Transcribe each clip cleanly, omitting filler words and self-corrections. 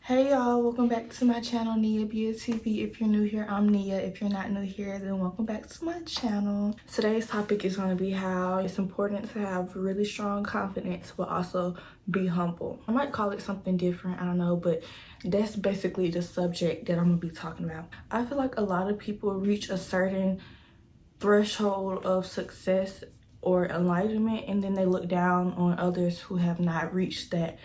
Hey y'all, welcome back to my channel, Nia TV. If you're new here, I'm Nia. If you're not new here, then welcome back to my channel. Today's topic is going to be how it's important to have really strong confidence but also be humble. I might call it something different, I don't know, but that's basically the subject that I'm going to be talking about. I feel like a lot of people reach a certain threshold of success or enlightenment and then they look down on others who have not reached that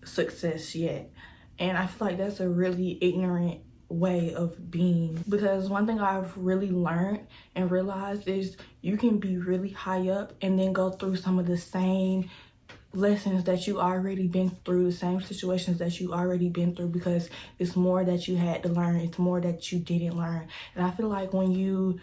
success yet. And I feel like that's a really ignorant way of being, because one thing I've really learned and realized is you can be really high up and then go through some of the same lessons that you already been through, the same situations that you already been through, because it's more that you had to learn, it's more that you didn't learn. And I feel like when you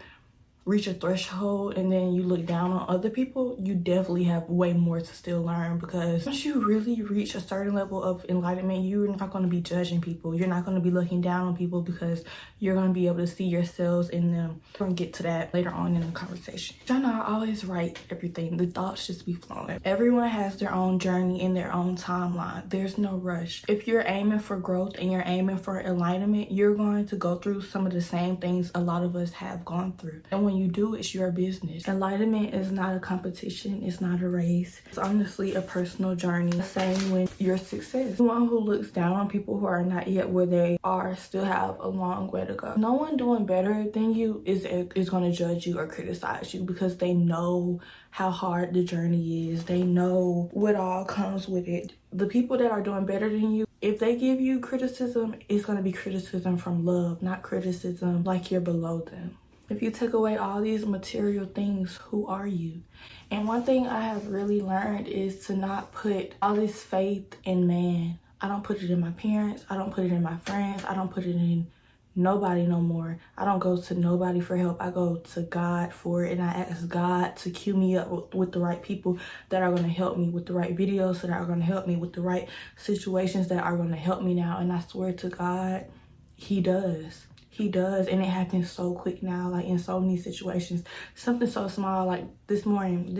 reach a threshold and then you look down on other people, you definitely have way more to still learn, because once you really reach a certain level of enlightenment, you're not going to be judging people, you're not going to be looking down on people, because you're going to be able to see yourselves in them. We're going to get to that later on in the conversation. Y'all know I always write everything, the thoughts just be flowing. Everyone has their own journey in their own timeline. There's no rush. If you're aiming for growth and you're aiming for enlightenment, you're going to go through some of the same things a lot of us have gone through, and when you do, it's your business. Enlightenment is not a competition, it's not a race. It's honestly a personal journey. Same with your success. Someone who looks down on people who are not yet where they are still have a long way to go. No one doing better than you is going to judge you or criticize you, because they know how hard the journey is. They know what all comes with it. The people that are doing better than you, if they give you criticism, it's going to be criticism from love, not criticism like you're below them. If you take away all these material things, who are you? And one thing I have really learned is to not put all this faith in man. I don't put it in my parents. I don't put it in my friends. I don't put it in nobody no more. I don't go to nobody for help. I go to God for it, and I ask God to cue me up with the right people that are going to help me, with the right videos that are going to help me, with the right situations that are going to help me now. And I swear to God, he does. He does, and it happens so quick now, like in so many situations. Something so small, like this morning,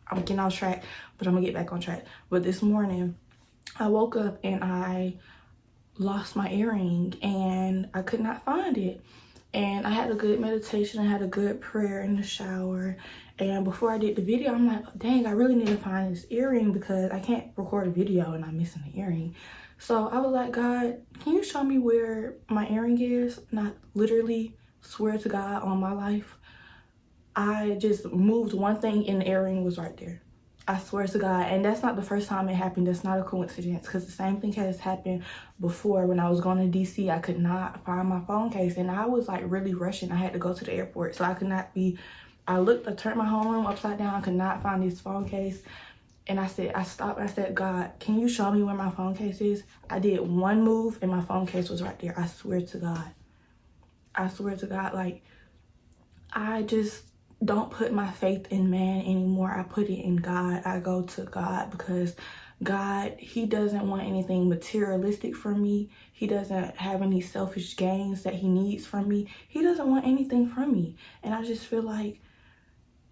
I'm getting off track, but I'm gonna get back on track. But this morning, I woke up and I lost my earring and I could not find it. And I had a good meditation, I had a good prayer in the shower. And before I did the video, I'm like, dang, I really need to find this earring, because I can't record a video and I'm missing the earring. So I was like, God, can you show me where my earring is? Not literally, swear to God on my life. I just moved one thing and the earring was right there. I swear to God. And that's not the first time it happened. That's not a coincidence, because the same thing has happened before. When I was going to DC, I could not find my phone case, and I was like really rushing. I had to go to the airport, so I could not be, I turned my homeroom upside down. I could not find this phone case. And I stopped, I said, God, can you show me where my phone case is? I did one move and my phone case was right there. I swear to God. I swear to God, like, I just don't put my faith in man anymore. I put it in God. I go to God, because God, he doesn't want anything materialistic from me. He doesn't have any selfish gains that he needs from me. He doesn't want anything from me. And I just feel like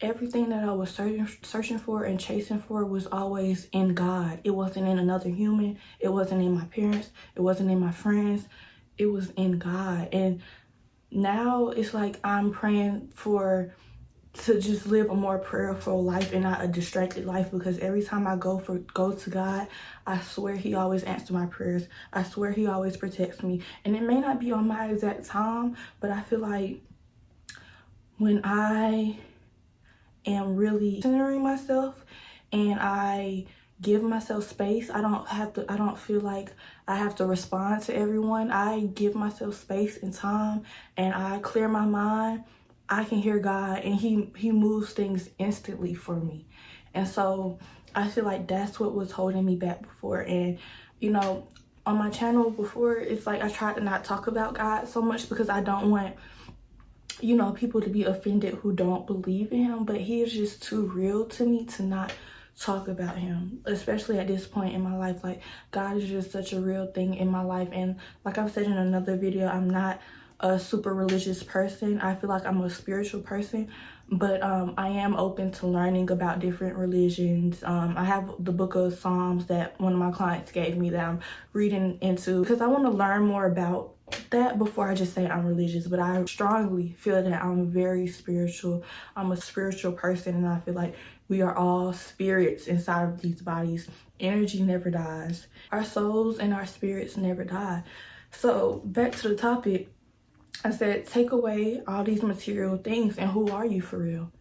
everything that I was searching for and chasing for was always in God. It wasn't in another human. It wasn't in my parents. It wasn't in my friends. It was in God. And now it's like I'm praying to just live a more prayerful life and not a distracted life, because every time I go to God, I swear he always answers my prayers. I swear he always protects me. And it may not be on my exact time, but I feel like when I am really centering myself and I give myself space, I don't feel like I have to respond to everyone. I give myself space and time and I clear my mind. I can hear God, and he moves things instantly for me. And so I feel like that's what was holding me back before. And you know, on my channel before, it's like I tried to not talk about God so much, because I don't want, you know, people to be offended who don't believe in him. But he is just too real to me to not talk about him, especially at this point in my life. Like, God is just such a real thing in my life. And like I've said in another video, I'm not a super religious person. I feel like I'm a spiritual person, but I am open to learning about different religions. I have the book of Psalms that one of my clients gave me that I'm reading into because I want to learn more about that before I just say I'm religious. But I strongly feel that I'm very spiritual. I'm a spiritual person, and I feel like we are all spirits inside of these bodies. Energy never dies. Our souls and our spirits never die. So back to the topic, I said, take away all these material things, and who are you for real?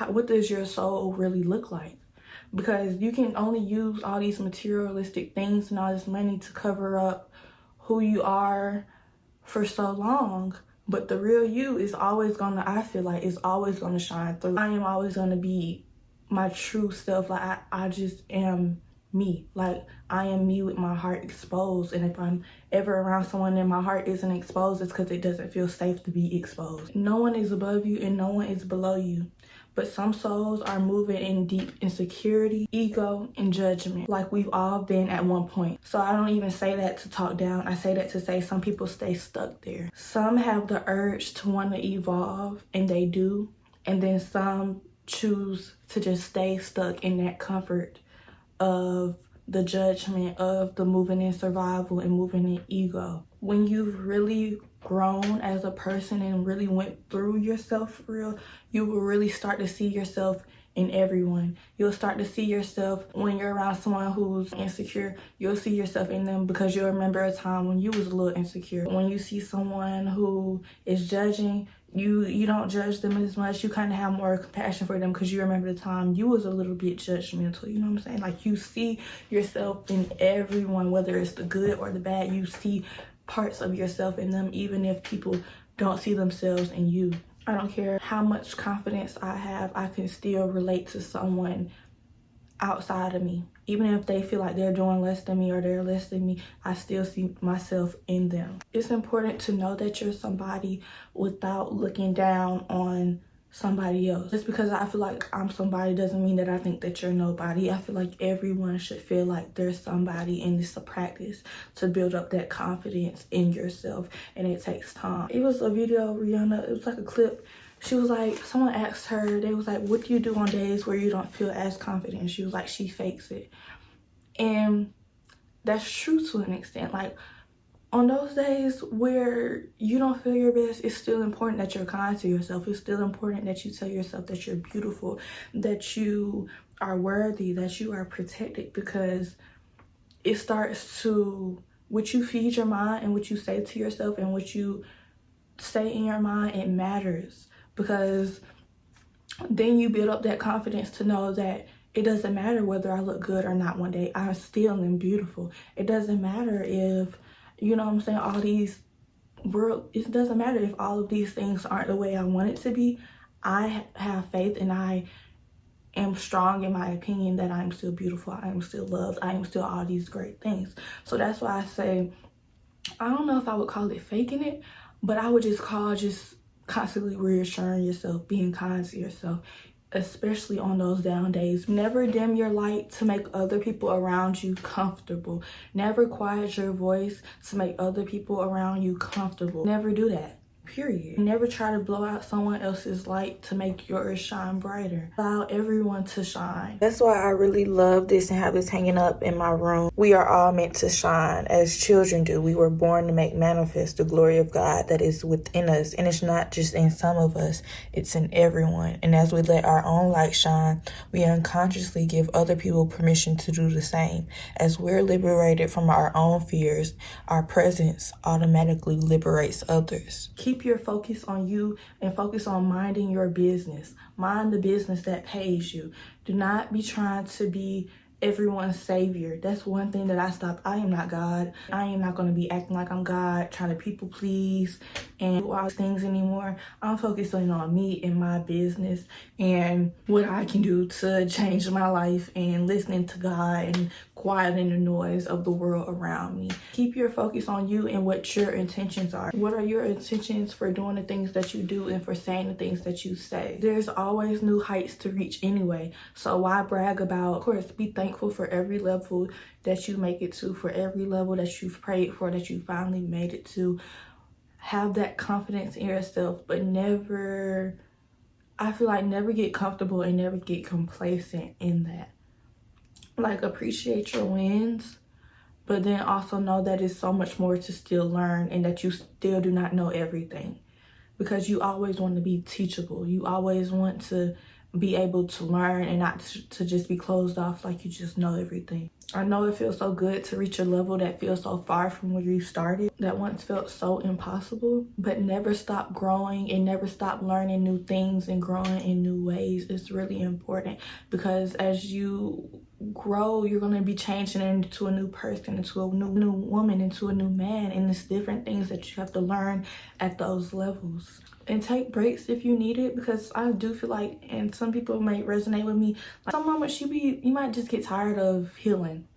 What does your soul really look like? Because you can only use all these materialistic things and all this money to cover up who you are for so long. But the real you is always gonna, I feel like, is always gonna shine through. I am always gonna be my true self. Like I just am me. Like I am me with my heart exposed. And if I'm ever around someone and my heart isn't exposed, it's because it doesn't feel safe to be exposed. No one is above you and no one is below you. But some souls are moving in deep insecurity, ego, and judgment, like we've all been at one point. So I don't even say that to talk down. I say that to say some people stay stuck there. Some have the urge to want to evolve, and they do. And then some choose to just stay stuck in that comfort of the judgment, of the moving in survival and moving in ego. When you've really grown as a person and really went through yourself for real, you will really start to see yourself in everyone. You'll start to see yourself when you're around someone who's insecure. You'll see yourself in them because you'll remember a time when you was a little insecure. When you see someone who is judging, you don't judge them as much. You kind of have more compassion for them because you remember the time you was a little bit judgmental. You know what I'm saying? Like you see yourself in everyone, whether it's the good or the bad. You see parts of yourself in them, even if people don't see themselves in you. I don't care how much confidence I have, I can still relate to someone outside of me. Even if they feel like they're doing less than me or they're less than me, I still see myself in them. It's important to know that you're somebody without looking down on somebody else. Just because I feel like I'm somebody doesn't mean that I think that you're nobody. I feel like everyone should feel like there's somebody, and it's a practice to build up that confidence in yourself, and it takes time. It was a video of Rihanna, it was like a clip. She was like, someone asked her, they was like, what do you do on days where you don't feel as confident? She was like, she fakes it. And that's true to an extent. Like on those days where you don't feel your best, it's still important that you're kind to yourself. It's still important that you tell yourself that you're beautiful, that you are worthy, that you are protected, because it starts to, what you feed your mind and what you say to yourself and what you say in your mind, it matters. Because then you build up that confidence to know that it doesn't matter whether I look good or not one day, I still am beautiful. It doesn't matter if, you know what I'm saying, it doesn't matter if all of these things aren't the way I want it to be. I have faith and I am strong in my opinion that I am still beautiful, I am still loved, I am still all these great things. So that's why I say, I don't know if I would call it faking it, but I would just call constantly reassuring yourself, being kind to yourself, especially on those down days. Never dim your light to make other people around you comfortable. Never quiet your voice to make other people around you comfortable. Never do that. Period. Never try to blow out someone else's light to make yours shine brighter. Allow everyone to shine. That's why I really love this and have this hanging up in my room. We are all meant to shine as children do. We were born to make manifest the glory of God that is within us. And it's not just in some of us, it's in everyone. And as we let our own light shine, we unconsciously give other people permission to do the same. As we're liberated from our own fears, our presence automatically liberates others. Keep your focus on you and focus on minding your business. Mind the business that pays you. Do not be trying to be everyone's savior. That's one thing that I stopped. I am not God. I am not going to be acting like I'm God, trying to people please and do all these things anymore. I'm focusing on me and my business and what I can do to change my life and listening to God and quieting the noise of the world around me. Keep your focus on you and what your intentions are. What are your intentions for doing the things that you do and for saying the things that you say? There's always new heights to reach anyway. So why brag about, of course, be thankful for every level that you make it to, for every level that you've prayed for, that you finally made it to. have that confidence in yourself, but never, I feel like never get comfortable and never get complacent in that. Like, appreciate your wins, but then also know that it's so much more to still learn and that you still do not know everything, because you always want to be teachable. You always want to be able to learn and not to just be closed off like you just know everything. I know it feels so good to reach a level that feels so far from where you started, that once felt so impossible, but never stop growing and never stop learning new things and growing in new ways. It's really important, because as you grow, you're going to be changing into a new person, into a new woman, into a new man, and it's different things that you have to learn at those levels. And take breaks if you need it, because I do feel like, and some people may resonate with me, like some moments you might just get tired of healing.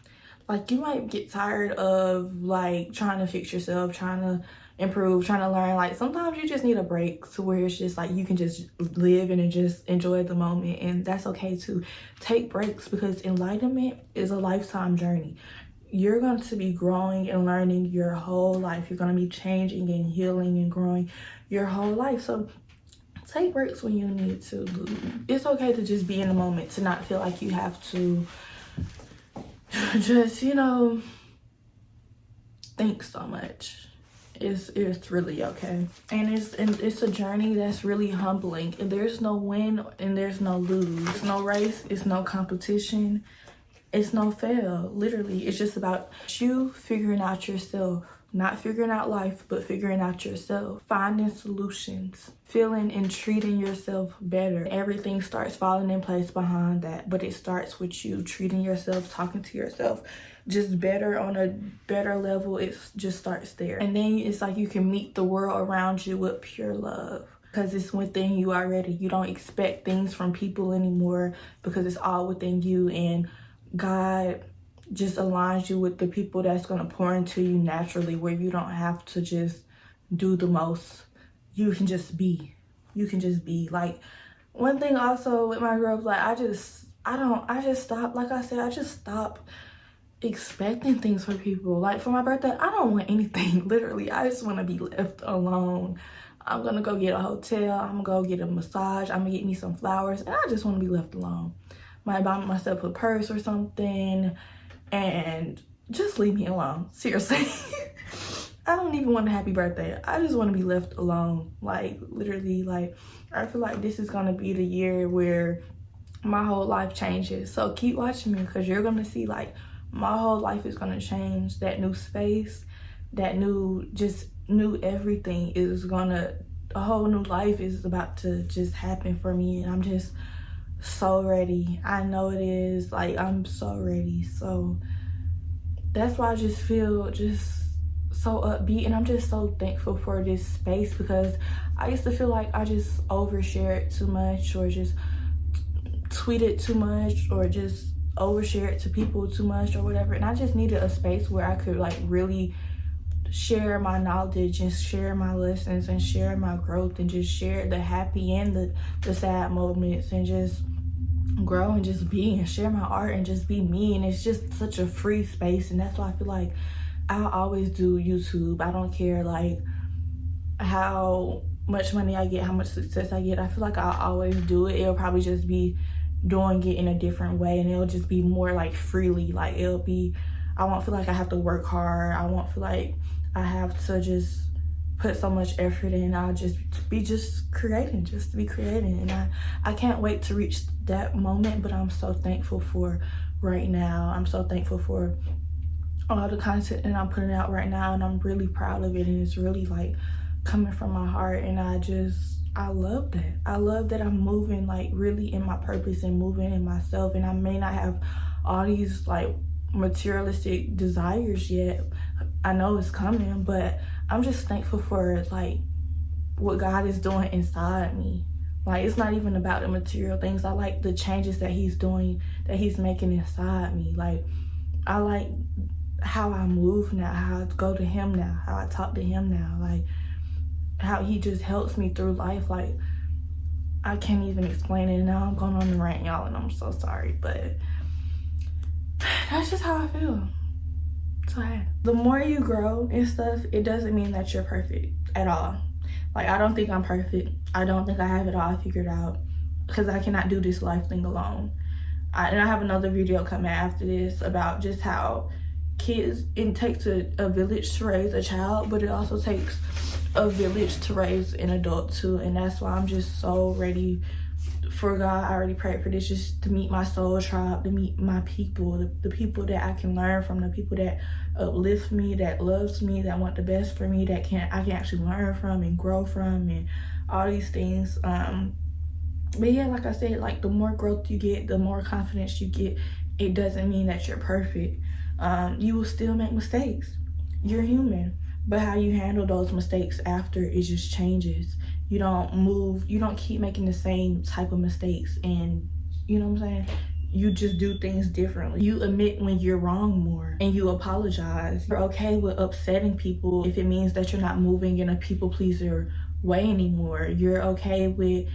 Like, you might get tired of like trying to fix yourself, trying to improve, trying to learn. Like, sometimes you just need a break to where it's just like you can just live and just enjoy the moment, and that's okay too. Take breaks, because enlightenment is a lifetime journey. You're going to be growing and learning your whole life. You're going to be changing and healing and growing your whole life. So take breaks when you need to. It's okay to just be in the moment, to not feel like you have to just, you know, think so much. It's really okay. And it's a journey that's really humbling. And there's no win and there's no lose. It's no race, it's no competition. It's no fail. Literally, it's just about you figuring out yourself. Not figuring out life, but figuring out yourself. Finding solutions. Feeling and treating yourself better. Everything starts falling in place behind that. But it starts with you treating yourself, talking to yourself just better, on a better level. It just starts there. And then it's like you can meet the world around you with pure love, because it's within you already. You don't expect things from people anymore, because it's all within you, and God just aligns you with the people that's going to pour into you naturally, where you don't have to just do the most. You can just be. You can just be. Like, one thing also with my growth, like, I just stop, like I said, I just stop expecting things from people. Like, for my birthday, I don't want anything. Literally, I just want to be left alone. I'm going to go get a hotel. I'm going to go get a massage. I'm going to get me some flowers, and I just want to be left alone. Might buy myself a purse or something and just leave me alone. Seriously. I don't even want a happy birthday. I just want to be left alone. Like, literally, like, I feel like this is going to be the year where my whole life changes. So keep watching me, because you're going to see, like, my whole life is going to change. That new space, that new everything is going to, a whole new life is about to just happen for me. And I'm just so ready. I know it is. Like, I'm so ready. So that's why I just feel just so upbeat, and I'm just so thankful for this space, because I used to feel like I just overshared too much, or just tweeted too much, or just overshared to people too much, or whatever. And I just needed a space where I could like really share my knowledge and share my lessons and share my growth, and just share the happy and the sad moments, and just grow and just be and share my art and just be me. And it's just such a free space, and that's why I feel like I always do YouTube. I don't care like how much money I get, how much success I get. I feel like I'll always do it. It'll probably just be doing it in a different way, and it'll just be more like freely. Like, it'll be, I won't feel like I have to work hard. I won't feel like I have to just put so much effort in. I'll just be creating, just to be creating. And I can't wait to reach that moment, but I'm so thankful for right now. I'm so thankful for all the content that I'm putting out right now, and I'm really proud of it, and it's really like coming from my heart. And I love that. I love that I'm moving like really in my purpose and moving in myself. And I may not have all these like materialistic desires yet. I know it's coming, but I'm just thankful for like what God is doing inside me. Like, it's not even about the material things. I like the changes that he's doing, that he's making inside me. Like, I like how I move now, how I go to him now, how I talk to him now, like how he just helps me through life. Like, I can't even explain it. Now I'm going on the rant, y'all, and I'm so sorry, but that's just how I feel. So the more you grow and stuff, it doesn't mean that you're perfect at all. Like, I don't think I'm perfect. I don't think I have it all figured out, because I cannot do this life thing alone. And I have another video coming after this about just how kids, it takes a village to raise a child, but it also takes a village to raise an adult too. And that's why I'm just so ready for God. I already prayed for this, just to meet my soul tribe, to meet my people, the people that I can learn from, the people that uplift me, that loves me, that want the best for me, that I can actually learn from and grow from, and all these things. But yeah, like I said, like, the more growth you get, the more confidence you get, it doesn't mean that you're perfect. You will still make mistakes. You're human. But how you handle those mistakes after, it just changes. You don't keep making the same type of mistakes, and you know what I'm saying? You just do things differently. You admit when you're wrong more, and you apologize. You're okay with upsetting people if it means that you're not moving in a people pleaser way anymore. You're okay with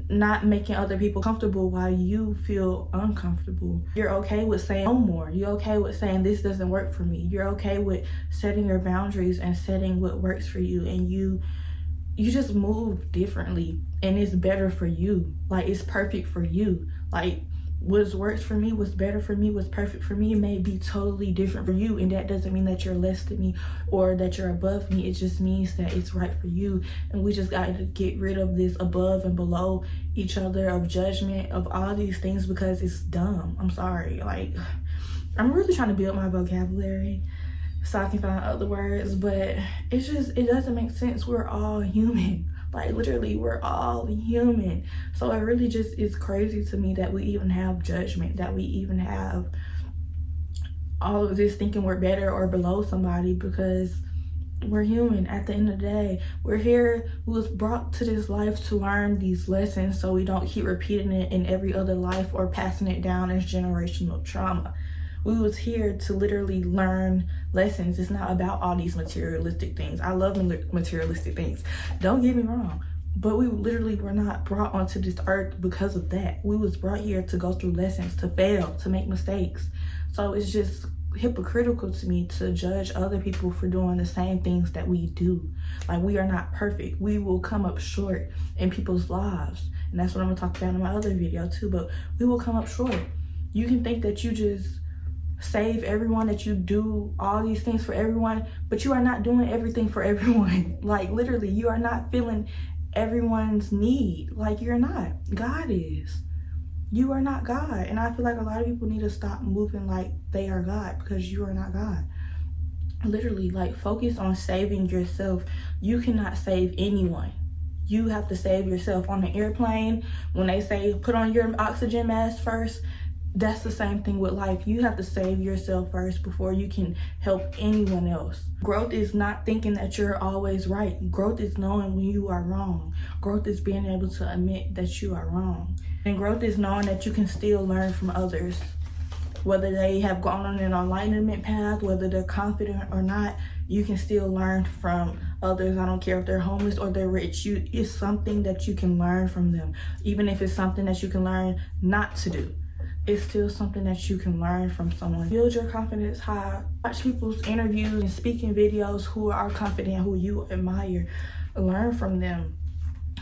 not making other people comfortable while you feel uncomfortable. You're okay with saying no more. You're okay with saying this doesn't work for me. You're okay with setting your boundaries and setting what works for you, and you just move differently, and it's better for you. Like, it's perfect for you. Like, what works for me, what's better for me, what's perfect for me may be totally different for you, and that doesn't mean that you're less than me or that you're above me. It just means that it's right for you. And we just got to get rid of this above and below each other, of judgment, of all these things, because it's dumb. I'm sorry. Like, I'm really trying to build my vocabulary so I can find other words, but it doesn't make sense. We're all human. Like, literally, we're all human. So it really just is crazy to me that we even have judgment, that we even have all of this thinking we're better or below somebody, because we're human. At the end of the day, we're here. We was brought to this life to learn these lessons, so we don't keep repeating it in every other life or passing it down as generational trauma. We was here to literally learn lessons. It's not about all these materialistic things. I love materialistic things, don't get me wrong, but we literally were not brought onto this earth because of that. We was brought here to go through lessons, to fail, to make mistakes. So it's just hypocritical to me to judge other people for doing the same things that we do. Like, we are not perfect. We will come up short in people's lives, and that's what I'm gonna talk about in my other video too. But we will come up short. You can think that you just save everyone, that you do all these things for everyone, but you are not doing everything for everyone. Like, literally, you are not feeling everyone's need. Like, you're not. God is. You are not God. And I feel like a lot of people need to stop moving like they are God, because you are not God. Literally, like, focus on saving yourself. You cannot save anyone. You have to save yourself. On the airplane, when they say put on your oxygen mask first, that's the same thing with life. You have to save yourself first before you can help anyone else. Growth is not thinking that you're always right. Growth is knowing when you are wrong. Growth is being able to admit that you are wrong. And growth is knowing that you can still learn from others. Whether they have gone on an enlightenment path, whether they're confident or not, you can still learn from others. I don't care if they're homeless or they're rich. It's something that you can learn from them. Even if it's something that you can learn not to do, it's still something that you can learn from someone. Build your confidence high. Watch people's interviews and speaking videos who are confident, who you admire. Learn from them.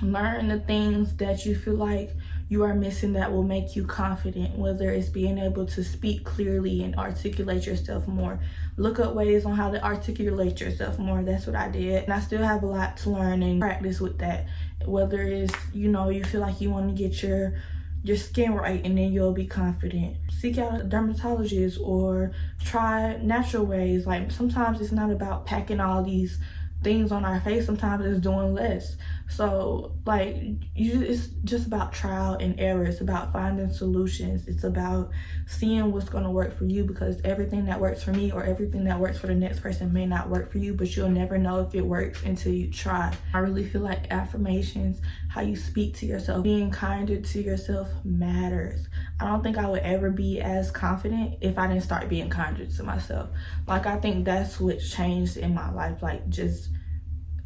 Learn the things that you feel like you are missing that will make you confident, whether it's being able to speak clearly and articulate yourself more. Look up ways on how to articulate yourself more. That's what I did. And I still have a lot to learn and practice with that. Whether it's, you feel like you want to get your skin right, and then you'll be confident. Seek out a dermatologist or try natural ways. Like, sometimes it's not about packing all these things on our face. Sometimes it's doing less. So, like, it's just about trial and error. It's about finding solutions. It's about seeing what's going to work for you, because everything that works for me or everything that works for the next person may not work for you, but you'll never know if it works until you try. I really feel like affirmations, how you speak to yourself, being kinder to yourself matters. I don't think I would ever be as confident if I didn't start being kinder to myself. Like, I think that's what changed in my life. Like, just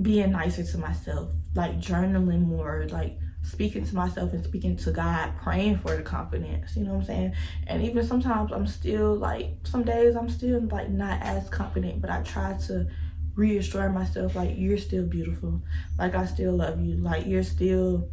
being nicer to myself, like journaling more, like speaking to myself and speaking to God, praying for the confidence, you know what I'm saying? And even sometimes I'm still like, some days I'm still like not as confident, but I try to reassure myself, like, you're still beautiful, like I still love you, like you're still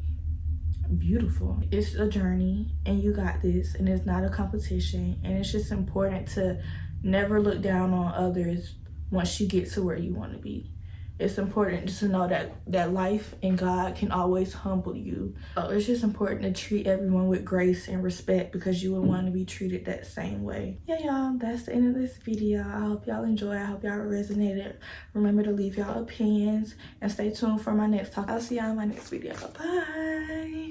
beautiful. It's a journey and you got this, and it's not a competition. And it's just important to never look down on others once you get to where you want to be. It's important to know that life and God can always humble you. So it's just important to treat everyone with grace and respect, because you would want to be treated that same way. Yeah, y'all, that's the end of this video. I hope y'all enjoy. I hope y'all resonated. Remember to leave y'all opinions and stay tuned for my next talk. I'll see y'all in my next video. Bye.